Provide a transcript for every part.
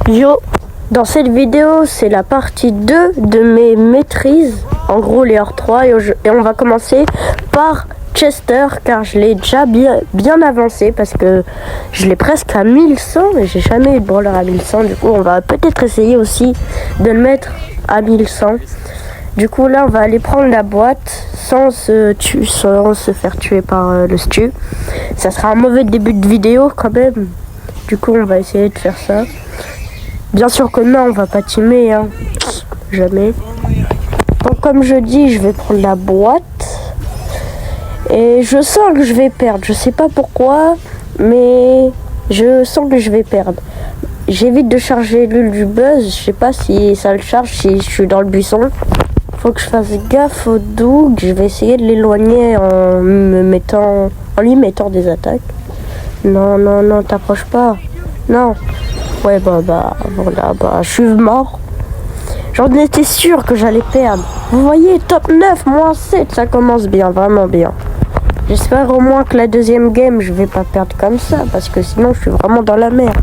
Yo, dans cette vidéo, c'est la partie 2 de mes maîtrises, en gros les hors 3, et on va commencer par Chester, car je l'ai déjà bien avancé, parce que je l'ai presque à 1100, et j'ai jamais eu de brawler à 1100, du coup on va peut-être essayer aussi de le mettre à 1100. Du coup là on va aller prendre la boîte sans se faire tuer par le stu. Ça sera un mauvais début de vidéo quand même, du coup on va essayer de faire ça. Bien sûr que non, on va pas teamer, hein. Jamais. Donc comme je dis, je vais prendre la boîte. Et je sens que je vais perdre. Je sais pas pourquoi, mais je sens que je vais perdre. J'évite de charger l'huile du buzz. Je sais pas si ça le charge, si je suis dans le buisson. Faut que je fasse gaffe au Doug. Je vais essayer de l'éloigner en lui mettant des attaques. Non, non, non, t'approches pas. Non. Ouais, voilà, je suis mort. J'en étais sûr que j'allais perdre. Vous voyez, top 9, moins 7, ça commence bien, vraiment bien. J'espère au moins que la deuxième game, je vais pas perdre comme ça, parce que sinon, je suis vraiment dans la merde.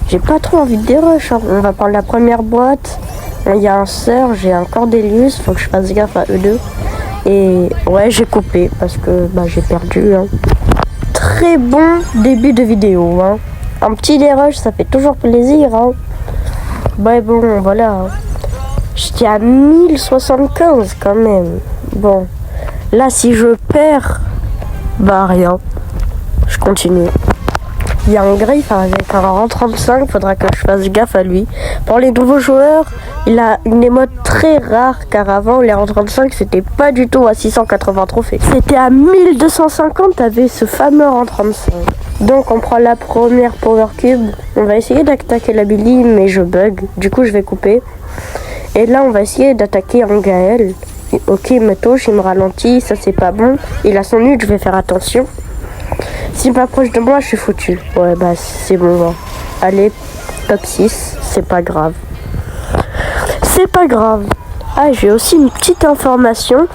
J'ai pas trop envie de dérush, hein. On va prendre la première boîte. Il y a un Serge, j'ai un Cordelius, faut que je fasse gaffe à eux deux. Et ouais, j'ai coupé, parce que j'ai perdu, hein. Très bon début de vidéo, hein. Un petit dérush, ça fait toujours plaisir, hein. Bon, voilà. J'étais à 1075 quand même. Bon. Là, si je perds, rien. Je continue. Il y a un griffe avec un rang 35, faudra que je fasse gaffe à lui. Pour les nouveaux joueurs, il a une émote très rare, car avant, les rangs 35, c'était pas du tout à 680 trophées. C'était à 1250 avec ce fameux rang 35. Donc on prend la première power cube, on va essayer d'attaquer la Billy, mais je bug, du coup je vais couper. Et là on va essayer d'attaquer un Gaël. Ok, il me touche, il me ralentit, ça c'est pas bon. Il a son ult, je vais faire attention. S'il m'approche de moi, je suis foutu. Ouais, c'est bon. Hein. Allez, top 6, c'est pas grave. C'est pas grave. Ah, j'ai aussi une petite information.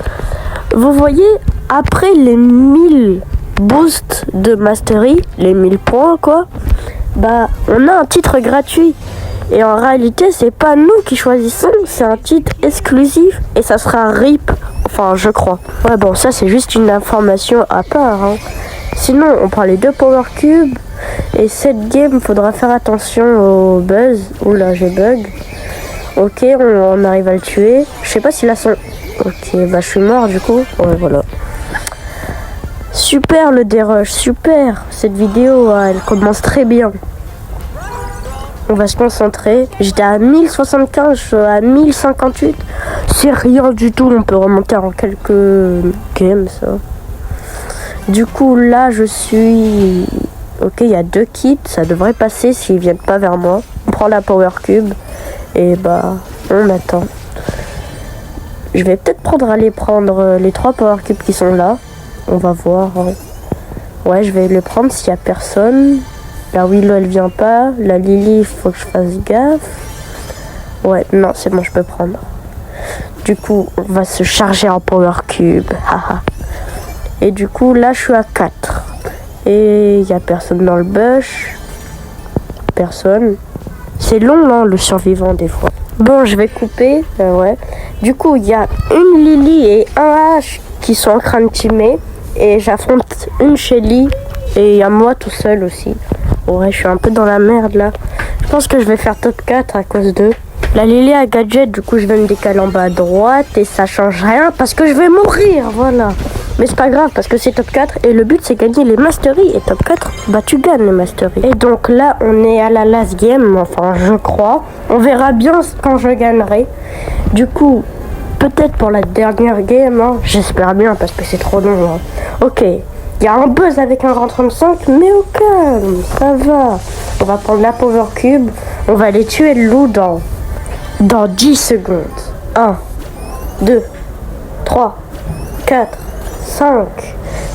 Vous voyez, après les 1000 boosts de mastery, les 1000 points quoi, on a un titre gratuit. Et en réalité, c'est pas nous qui choisissons, c'est un titre exclusif et ça sera RIP, enfin je crois. Ouais, bon, ça c'est juste une information à part, hein. Sinon, on prend les deux power cubes et cette game, faudra faire attention au buzz. Oula, j'ai bug. Ok, on arrive à le tuer. Je sais pas s'il a son... Ok, je suis mort du coup. Ouais, voilà. Super le dérush, super. Cette vidéo, elle commence très bien. On va se concentrer. J'étais à 1075, je suis à 1058. C'est rien du tout, on peut remonter en quelques games, ça. Du coup, là, je suis... Ok, il y a 2 kits, ça devrait passer s'ils viennent pas vers moi. On prend la power cube et on attend. Je vais peut-être aller prendre les 3 power cubes qui sont là. On va voir. Ouais, je vais les prendre s'il y a personne. La Willow, elle vient pas. La Lily, il faut que je fasse gaffe. Ouais, non, c'est bon, je peux prendre. Du coup, on va se charger en power cube. Et du coup, là, je suis à 4. Et il y a personne dans le bush. Personne. C'est long, hein, le survivant, des fois. Bon, je vais couper. Ouais. Du coup, il y a une Lily et un H qui sont en train de teamer. Et j'affronte une Shelly. Et il y a moi tout seul aussi. Ouais, je suis un peu dans la merde, là. Je pense que je vais faire top 4 à cause d'eux. La Lily a gadget, du coup, je vais me décaler en bas à droite. Et ça change rien parce que je vais mourir, voilà. Mais c'est pas grave parce que c'est top 4 et le but c'est gagner les masteries. Et top 4, tu gagnes les masteries. Et donc là, on est à la last game, enfin je crois. On verra bien quand je gagnerai. Du coup, peut-être pour la dernière game, hein, j'espère bien parce que c'est trop long. Hein. Ok, il y a un buzz avec un rang 35, mais au calme, ça va. On va prendre la power cube, on va aller tuer le loup dans 10 secondes. 1, 2, 3, 4, 5,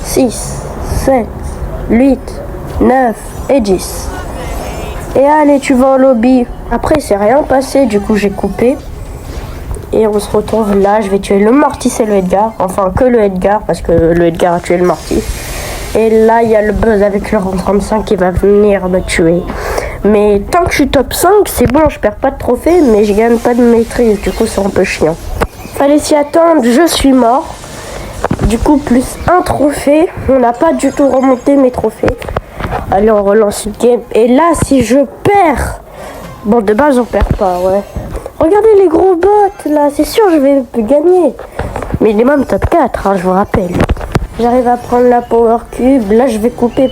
6, 7, 8, 9 et 10. Et allez, tu vas au lobby. Après, c'est rien passé, du coup, j'ai coupé. Et on se retrouve là. Je vais tuer le Mortis et le Edgar. Enfin, que le Edgar, parce que le Edgar a tué le Mortis. Et là, il y a le buzz avec le rang 35 qui va venir me tuer. Mais tant que je suis top 5, c'est bon, je perds pas de trophée, mais je gagne pas de maîtrise. Du coup, c'est un peu chiant. Fallait s'y attendre, je suis mort. Du coup, plus un trophée. On n'a pas du tout remonté mes trophées. Allez, on relance une game. Et là, si je perds... Bon, de base, on perd pas, ouais. Regardez les gros bots, là. C'est sûr, je vais gagner. Minimum top 4, hein, je vous rappelle. J'arrive à prendre la power cube. Là, je vais couper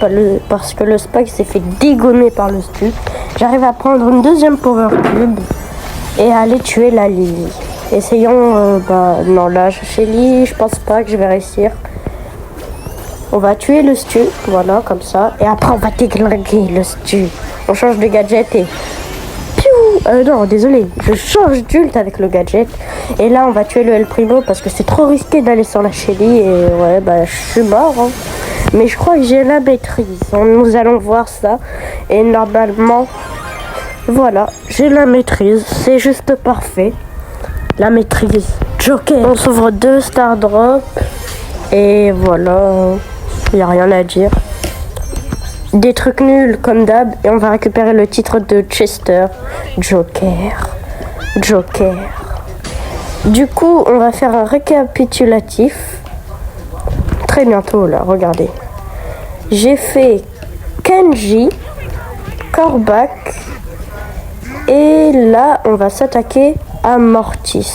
parce que le Spike s'est fait dégommer par le stup. J'arrive à prendre une deuxième power cube et à aller tuer la Lily. Essayons... non, là, Shelly, je pense pas que je vais réussir. On va tuer le stup, voilà, comme ça. Et après, on va déglinguer le stup. On change de gadget et... non, désolé, je change d'ult avec le gadget. Et là, on va tuer le El Primo parce que c'est trop risqué d'aller sur la Shelly. Et ouais, je suis mort. Hein. Mais je crois que j'ai la maîtrise. Nous allons voir ça. Et normalement, voilà, j'ai la maîtrise. C'est juste parfait. La maîtrise. Joker. On s'ouvre 2 Star Drop. Et voilà, il n'y a rien à dire. Des trucs nuls comme d'hab et on va récupérer le titre de Chester. Joker. Du coup, on va faire un récapitulatif. Très bientôt là, regardez. J'ai fait Kenji, Kor'bak et là, on va s'attaquer à Mortis.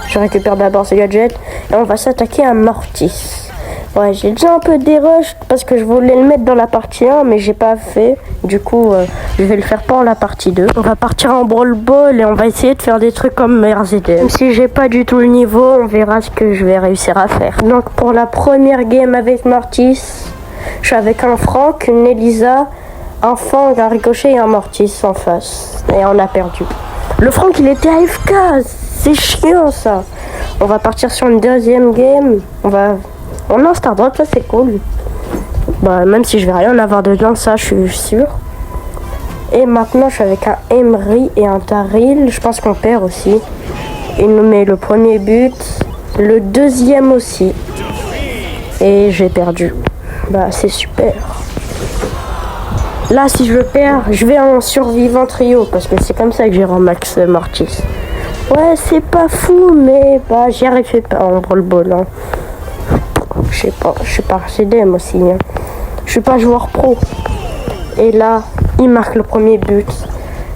Je récupère d'abord ce gadget et on va s'attaquer à Mortis. Ouais, j'ai déjà un peu des rushs parce que je voulais le mettre dans la partie 1, mais j'ai pas fait. Du coup, je vais le faire pour la partie 2. On va partir en Brawl Ball et on va essayer de faire des trucs comme Mercedes. Même si j'ai pas du tout le niveau, on verra ce que je vais réussir à faire. Donc pour la première game avec Mortis, je suis avec un Franck, une Elisa, un Fang, un Ricochet et un Mortis en face. Et on a perdu. Le Franck, il était AFK. C'est chiant ça. On va partir sur une deuxième game. On a un Star Drop, ça c'est cool. Même si je vais rien avoir dedans, ça je suis sûr. Et maintenant je suis avec un Emery et un Daryl. Je pense qu'on perd aussi. Il nous met le premier but, le deuxième aussi. Et j'ai perdu. C'est super. Là si je perds, je vais en survivant trio. Parce que c'est comme ça que j'ai remax Mortis. Ouais, c'est pas fou, mais j'y arrive pas en Brawl Ball. Hein. Je sais pas, je suis pas CDM aussi. Hein. Je suis pas joueur pro. Et là, il marque le premier but.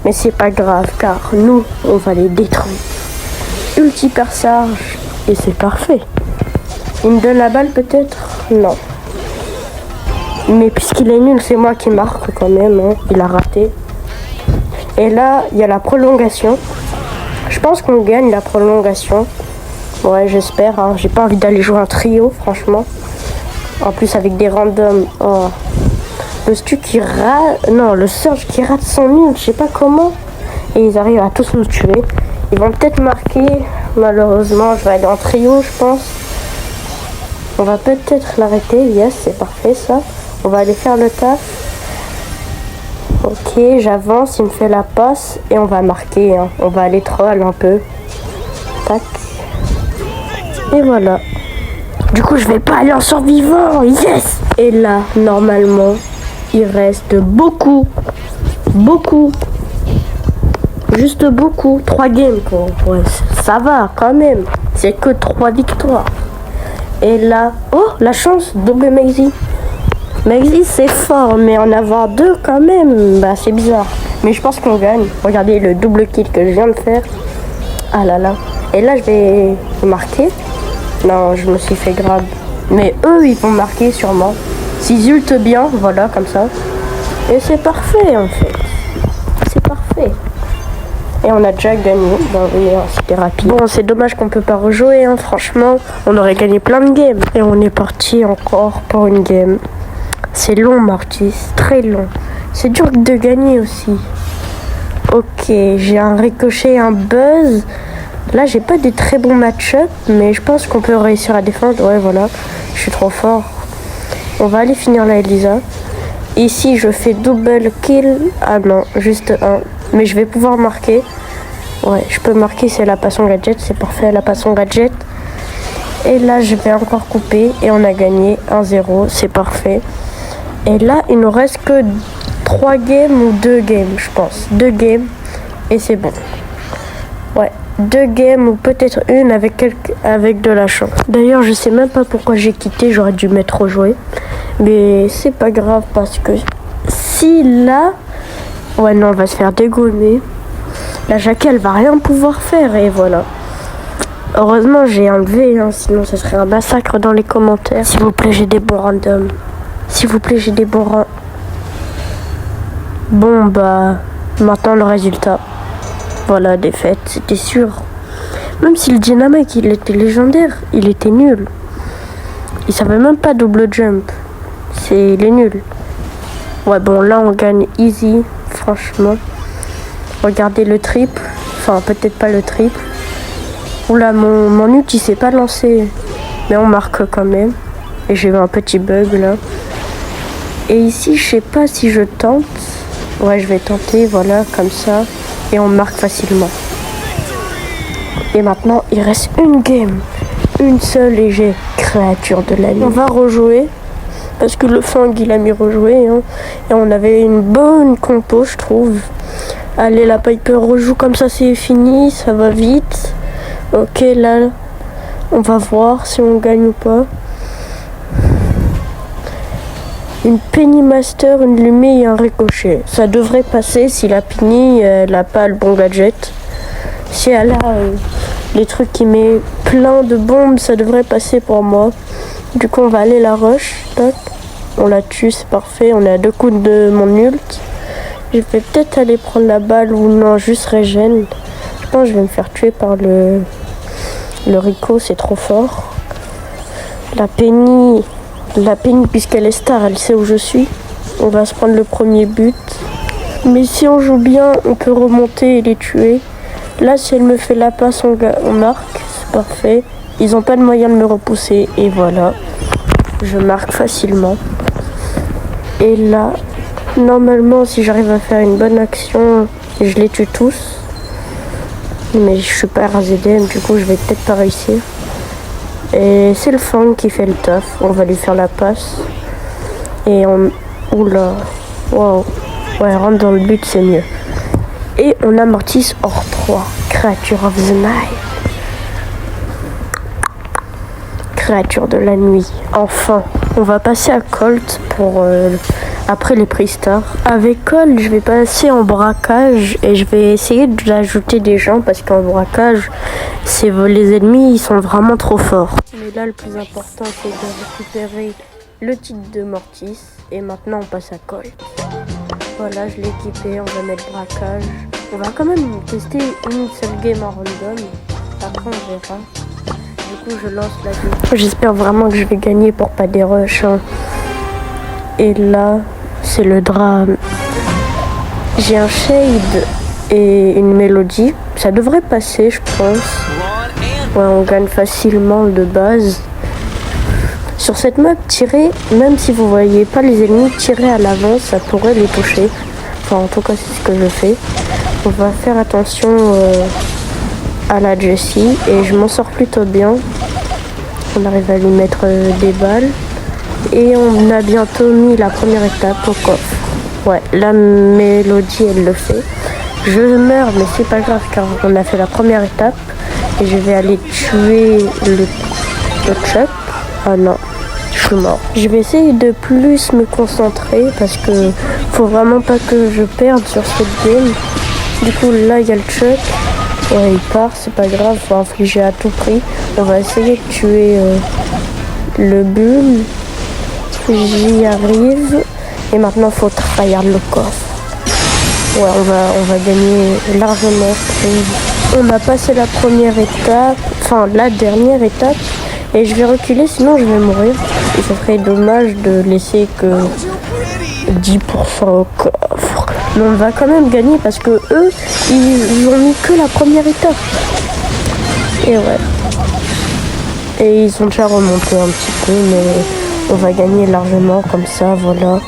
Mais c'est pas grave, car nous, on va les détruire. Ulti perçage. Et c'est parfait. Il me donne la balle peut-être? Non. Mais puisqu'il est nul, c'est moi qui marque quand même. Hein. Il a raté. Et là, il y a la prolongation. Je pense qu'on gagne la prolongation. Ouais, j'espère. Hein. J'ai pas envie d'aller jouer un trio, franchement. En plus, avec des randoms. Oh. Le Stu qui rate... Non, le Surge qui rate son nul. Je sais pas comment. Et ils arrivent à tous nous tuer. Ils vont peut-être marquer. Malheureusement, je vais aller en trio, je pense. On va peut-être l'arrêter. Yes, c'est parfait, ça. On va aller faire le taf. Ok, j'avance. Il me fait la passe. Et on va marquer. Hein. On va aller troll un peu. Tac. Et voilà. Du coup, je vais pas aller en survivant. Yes! Et là, normalement, il reste beaucoup. Juste beaucoup. 3 games, quoi. Ouais, ça va, quand même. C'est que 3 victoires. Et là... Oh, la chance. Double Maisie. Maisie, c'est fort. Mais en avoir 2, quand même, c'est bizarre. Mais je pense qu'on gagne. Regardez le double kill que je viens de faire. Ah là là. Et là, je vais marquer. Non, je me suis fait grab. Mais eux, ils vont marquer sûrement. S'ils ultent bien, voilà, comme ça. Et c'est parfait, en fait. C'est parfait. Et on a déjà gagné. Oui, c'était rapide. Bon, c'est dommage qu'on peut pas rejouer, hein. Franchement, on aurait gagné plein de games. Et on est parti encore pour une game. C'est long, Mortis. Très long. C'est dur de gagner aussi. Ok, j'ai un Ricochet et un Buzz. Là, j'ai pas des très bons match-up, mais je pense qu'on peut réussir à défendre. Ouais, voilà. Je suis trop fort. On va aller finir la Elisa. Ici, je fais double kill. Ah non, juste un. Mais je vais pouvoir marquer. Ouais, je peux marquer, c'est la passion gadget. C'est parfait, la passion gadget. Et là, je vais encore couper. Et on a gagné 1-0. C'est parfait. Et là, il nous reste que 3 games ou 2 games, je pense. 2 games et c'est bon. Ouais, 2 games ou peut-être une avec de la chance. D'ailleurs, je sais même pas pourquoi j'ai quitté, j'aurais dû mettre rejouer. Mais c'est pas grave parce que si là... Ouais, non, on va se faire dégommer. La Jackie, elle va rien pouvoir faire et voilà. Heureusement, j'ai enlevé, hein, sinon ce serait un massacre dans les commentaires. S'il vous plaît, j'ai des bons randoms. S'il vous plaît, j'ai des bons randoms. Bon, bah, maintenant le résultat. Voilà, défaite, c'était sûr. Même si le Dynamite, il était légendaire, il était nul. Il savait même pas double jump. Il est nul. Ouais, bon, là, on gagne easy, franchement. Regardez le triple. Enfin, peut-être pas le triple. Oula, mon ult, il s'est pas lancé. Mais on marque quand même. Et j'ai eu un petit bug, là. Et ici, je sais pas si je tente. Ouais, je vais tenter, voilà, comme ça. Et on marque facilement. Et maintenant, il reste une game. Une seule et j'ai créature de la nuit. On va rejouer. Parce que le Fang, il a mis rejouer. Hein. Et on avait une bonne compo, je trouve. Allez, la Piper rejoue comme ça, c'est fini. Ça va vite. Ok, là, on va voir si on gagne ou pas. Une Penny Master, une Lumée et un Ricochet. Ça devrait passer si la Penny, elle n'a pas le bon gadget. Si elle a les trucs qui met plein de bombes, ça devrait passer pour moi. Du coup, on va aller la rush. Tac. On la tue, c'est parfait. On est à 2 coups de mon ult. Je vais peut-être aller prendre la balle ou non, juste régène. Je pense que je vais me faire tuer par le Rico, c'est trop fort. La Penny, puisqu'elle est star, elle sait où je suis. On va se prendre le premier but. Mais si on joue bien, on peut remonter et les tuer. Là, si elle me fait la passe, on marque. C'est parfait. Ils n'ont pas de moyen de me repousser. Et voilà. Je marque facilement. Et là, normalement, si j'arrive à faire une bonne action, je les tue tous. Mais je suis pas RZM, du coup, je vais peut-être pas réussir. Et c'est le Fang qui fait le taf. On va lui faire la passe. Et on... Oula. Wow. Ouais, rentre dans le but, c'est mieux. Et on a Mortis hors 3. Creature of the Night. Créature de la nuit. Enfin. On va passer à Colt pour... après les prix stars. Avec Colt, je vais passer en braquage. Et je vais essayer d'ajouter des gens. Parce qu'en braquage, les ennemis, ils sont vraiment trop forts. Mais là, le plus important, c'est de récupérer le titre de Mortis. Et maintenant, on passe à Colt. Voilà, je l'ai équipé, on va mettre braquage. On va quand même tester une seule game en random. Après, on verra. Du coup, je lance la game. J'espère vraiment que je vais gagner pour pas des rushs. Hein. Et là, c'est le drame. J'ai un shade et une mélodie. Ça devrait passer, je pense. Ouais, on gagne facilement de base. Sur cette map, tirer, même si vous voyez pas les ennemis, tirer à l'avant, ça pourrait les toucher. Enfin, en tout cas, c'est ce que je fais. On va faire attention à la Jessie et je m'en sors plutôt bien. On arrive à lui mettre des balles. Et on a bientôt mis la première étape au coffre. Ouais, la mélodie, elle le fait. Je meurs, mais c'est pas grave car on a fait la première étape. Et je vais aller tuer le Chuck. Ah non, je suis mort. Je vais essayer de plus me concentrer parce que faut vraiment pas que je perde sur cette game. Du coup, là, il y a le Chuck. Ouais, il part, c'est pas grave, faut infliger à tout prix. On va essayer de tuer le bull. J'y arrive. Et maintenant, faut tryhard le coffre. Ouais, on va gagner largement. On a passé la première étape, enfin la dernière étape. Et je vais reculer, sinon je vais mourir. Et ça serait dommage de laisser que 10% au coffre. Mais on va quand même gagner parce que eux, ils ont mis que la première étape. Et ouais. Et ils ont déjà remonté un petit peu, mais on va gagner largement comme ça, voilà.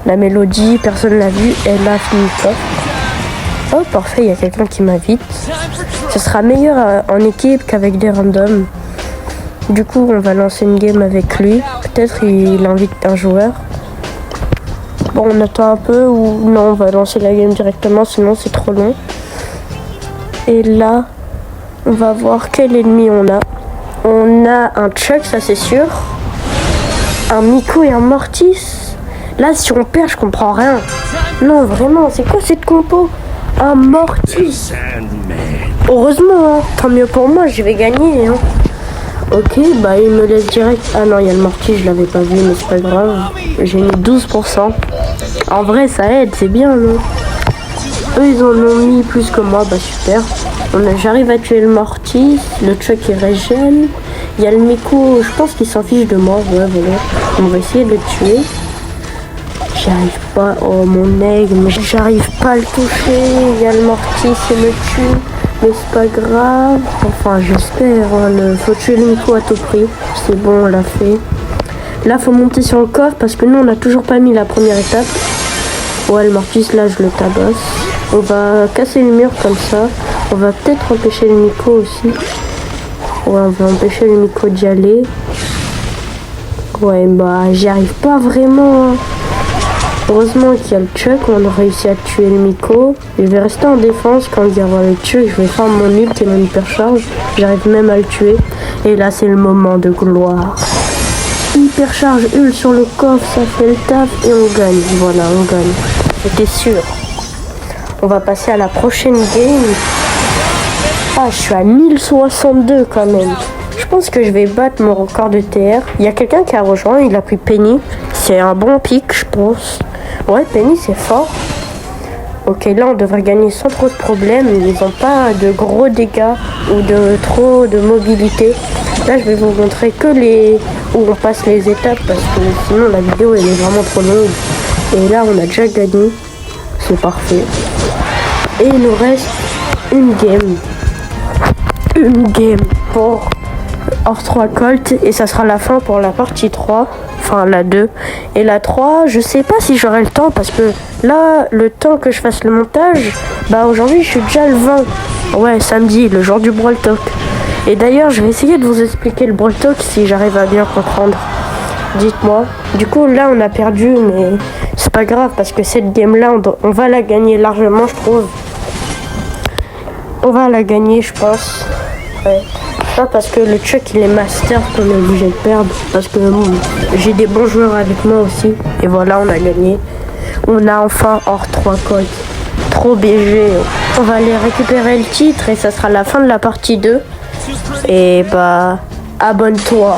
La mélodie, personne l'a vue, elle a fini le coffre. Oh parfait, il y a quelqu'un qui m'invite. Ce sera meilleur en équipe qu'avec des randoms. Du coup, on va lancer une game avec lui. Peut-être il invite un joueur. Bon, on attend un peu ou non, on va lancer la game directement, sinon c'est trop long. Et là, on va voir quel ennemi on a. On a un Chuck, ça c'est sûr. Un Miko et un Mortis. Là, si on perd, je comprends rien. Non, vraiment, c'est quoi cette compo? Un Mortis. Heureusement, hein. Tant mieux pour moi, je vais gagner. Hein. Ok, bah il me laisse direct. Ah non, il y a le Mortis, je l'avais pas vu, mais c'est pas grave. J'ai mis 12%. En vrai, ça aide, c'est bien, non? Eux, ils en ont mis plus que moi, bah super. J'arrive à tuer le Mortis, le Chuck il régène. Il y a le Miko, je pense qu'il s'en fiche de moi, ouais, voilà. On va essayer de le tuer. J'y arrive pas, oh mon aigle, mais j'arrive pas à le toucher. Il y a le Mortis, il me tue. Mais c'est pas grave, enfin j'espère, hein, faut tuer le Miko à tout prix. C'est bon, on l'a fait. Là, faut monter sur le coffre parce que nous, on n'a toujours pas mis la première étape. Ouais, le Mortis, là, je le tabasse. On va casser le mur comme ça. On va peut-être empêcher le Miko aussi. Ouais, on va empêcher le Miko d'y aller. Ouais, bah, j'y arrive pas vraiment. Hein. Heureusement qu'il y a le Chuck, on a réussi à tuer le Miko. Je vais rester en défense quand il y aura le Chuck. Je vais faire mon ult et mon hypercharge. J'arrive même à le tuer. Et là, c'est le moment de gloire. Hypercharge ult sur le coffre, ça fait le taf et on gagne. Voilà, on gagne. J'étais sûr. On va passer à la prochaine game. Ah, je suis à 1062 quand même. Je pense que je vais battre mon record de TR. Il y a quelqu'un qui a rejoint, il a pris Penny. C'est un bon pic, je pense. Ouais, Penny, c'est fort. Ok, là, on devrait gagner sans trop de problèmes. Ils n'ont pas de gros dégâts ou de trop de mobilité. Là, je vais vous montrer que les où on passe les étapes parce que sinon, la vidéo, elle est vraiment trop longue. Et là, on a déjà gagné. C'est parfait. Et il nous reste une game. Une game pour hors 3 Colt et ça sera la fin pour la partie 3, enfin la 2 et la 3, je sais pas si j'aurai le temps parce que là le temps que je fasse le montage, bah aujourd'hui je suis déjà le 20, ouais samedi, le jour du Brawl Talk. Et d'ailleurs je vais essayer de vous expliquer le Brawl Talk si j'arrive à bien comprendre, dites-moi. Du coup là on a perdu mais c'est pas grave parce que cette game là on va la gagner largement, je trouve. On va la gagner, je pense. Ouais. Pas parce que le Chuck il est master qu'on est obligé de perdre. Parce que j'ai des bons joueurs avec moi aussi. Et voilà, on a gagné. On a enfin hors 3 Colt. Trop BG. On va aller récupérer le titre et ça sera la fin de la partie 2. Et bah, abonne-toi.